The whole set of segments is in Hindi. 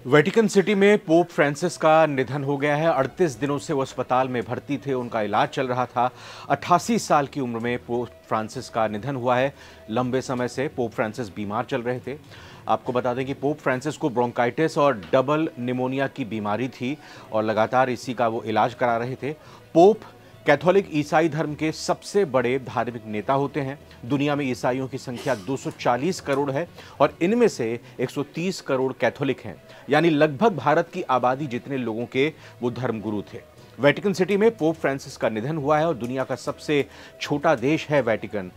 वेटिकन सिटी में पोप फ्रांसिस का निधन हो गया है। 38 दिनों से वो अस्पताल में भर्ती थे, उनका इलाज चल रहा था। 88 साल की उम्र में पोप फ्रांसिस का निधन हुआ है। लंबे समय से पोप फ्रांसिस बीमार चल रहे थे। आपको बता दें कि पोप फ्रांसिस को ब्रोंकाइटिस और डबल निमोनिया की बीमारी थी और लगातार इसी का वो इलाज करा रहे थे। पोप कैथोलिक ईसाई धर्म के सबसे बड़े धार्मिक नेता होते हैं। दुनिया में ईसाइयों की संख्या 240 करोड़ है और इनमें से 130 करोड़ कैथोलिक हैं, यानी लगभग भारत की आबादी जितने लोगों के वो धर्मगुरु थे। वेटिकन सिटी में पोप फ्रांसिस का निधन हुआ है और दुनिया का सबसे छोटा देश है वेटिकन।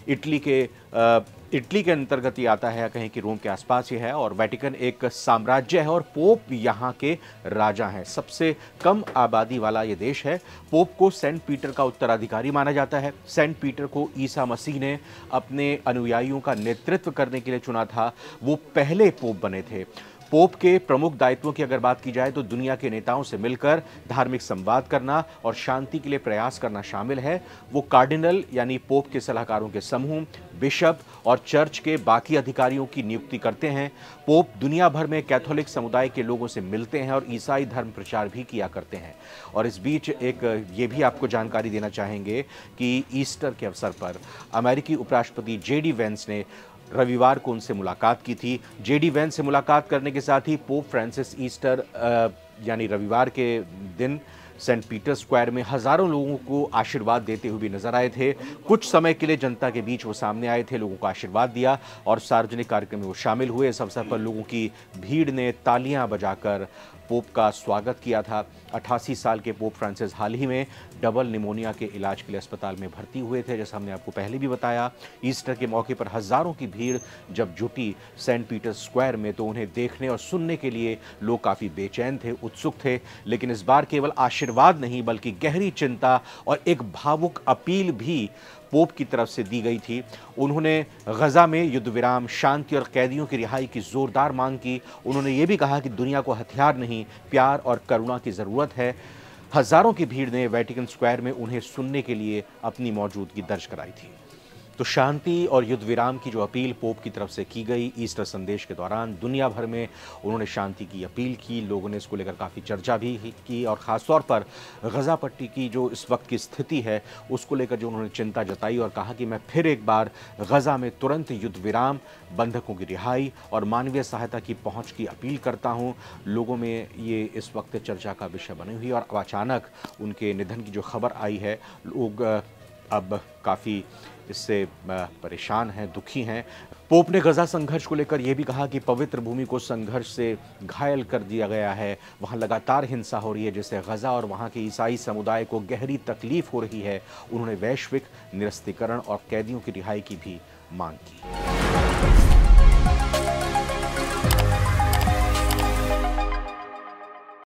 इटली के अंतर्गत ये आता है, कहीं कि रोम के आसपास ये है, और वेटिकन एक साम्राज्य है और पोप यहाँ के राजा हैं। सबसे कम आबादी वाला ये देश है। पोप को सेंट पीटर का उत्तराधिकारी माना जाता है। सेंट पीटर को ईसा मसीह ने अपने अनुयायियों का नेतृत्व करने के लिए चुना था। वो पहले पोप बने थे। पोप के प्रमुख दायित्वों की अगर बात की जाए तो दुनिया के नेताओं से मिलकर धार्मिक संवाद करना और शांति के लिए प्रयास करना शामिल है। वो कार्डिनल यानी पोप के सलाहकारों के समूह, बिशप और चर्च के बाकी अधिकारियों की नियुक्ति करते हैं। पोप दुनिया भर में कैथोलिक समुदाय के लोगों से मिलते हैं और ईसाई धर्म प्रचार भी किया करते हैं। और इस बीच एक ये भी आपको जानकारी देना चाहेंगे कि ईस्टर के अवसर पर अमेरिकी उपराष्ट्रपति जेडी वेंस ने रविवार को उनसे मुलाकात की थी। जेडी वेंस से मुलाकात करने के साथ ही पोप फ्रांसिस ईस्टर यानी रविवार के दिन सेंट पीटर स्क्वायर में हजारों लोगों को आशीर्वाद देते हुए भी नजर आए थे। कुछ समय के लिए जनता के बीच वो सामने आए थे, लोगों को आशीर्वाद दिया और सार्वजनिक कार्यक्रम में वो शामिल हुए। इस अवसर पर लोगों की भीड़ ने तालियां बजाकर पोप का स्वागत किया था। 88 साल के पोप फ्रांसिस हाल ही में डबल निमोनिया के इलाज के लिए अस्पताल में भर्ती हुए थे, जैसा हमने आपको पहले भी बताया। ईस्टर के मौके पर हजारों की भीड़ जब जुटी सेंट पीटर स्क्वायर में तो उन्हें देखने और सुनने के लिए लोग काफ़ी बेचैन थे, उत्सुक थे। लेकिन इस बार केवल आशीर्वाद नहीं बल्कि गहरी चिंता और एक भावुक अपील भी पोप की तरफ से दी गई थी। उन्होंने गजा में युद्ध विराम, शांति और कैदियों की रिहाई की जोरदार मांग की। उन्होंने ये भी कहा कि दुनिया को हथियार नहीं, प्यार और करुणा की जरूरत है। हजारों की भीड़ ने वेटिकन स्क्वायर में उन्हें सुनने के लिए अपनी मौजूदगी दर्ज कराई थी। तो शांति और युद्ध विराम की जो अपील पोप की तरफ से की गई ईस्टर संदेश के दौरान, दुनिया भर में उन्होंने शांति की अपील की। लोगों ने इसको लेकर काफ़ी चर्चा भी की और ख़ासतौर पर गजा पट्टी की जो इस वक्त की स्थिति है उसको लेकर जो उन्होंने चिंता जताई और कहा कि मैं फिर एक बार गजा में तुरंत युद्ध विराम, बंधकों की रिहाई और मानवीय सहायता की पहुँच की अपील करता हूँ। लोगों में ये इस वक्त चर्चा का विषय बनी हुई और अचानक उनके निधन की जो खबर आई है, लोग अब काफ़ी इससे परेशान हैं, दुखी हैं। पोप ने गजा संघर्ष को लेकर यह भी कहा कि पवित्र भूमि को संघर्ष से घायल कर दिया गया है। वहां लगातार हिंसा हो रही है, जिससे गजा और वहां के ईसाई समुदाय को गहरी तकलीफ हो रही है। उन्होंने वैश्विक निरस्तीकरण और कैदियों की रिहाई की भी मांग की।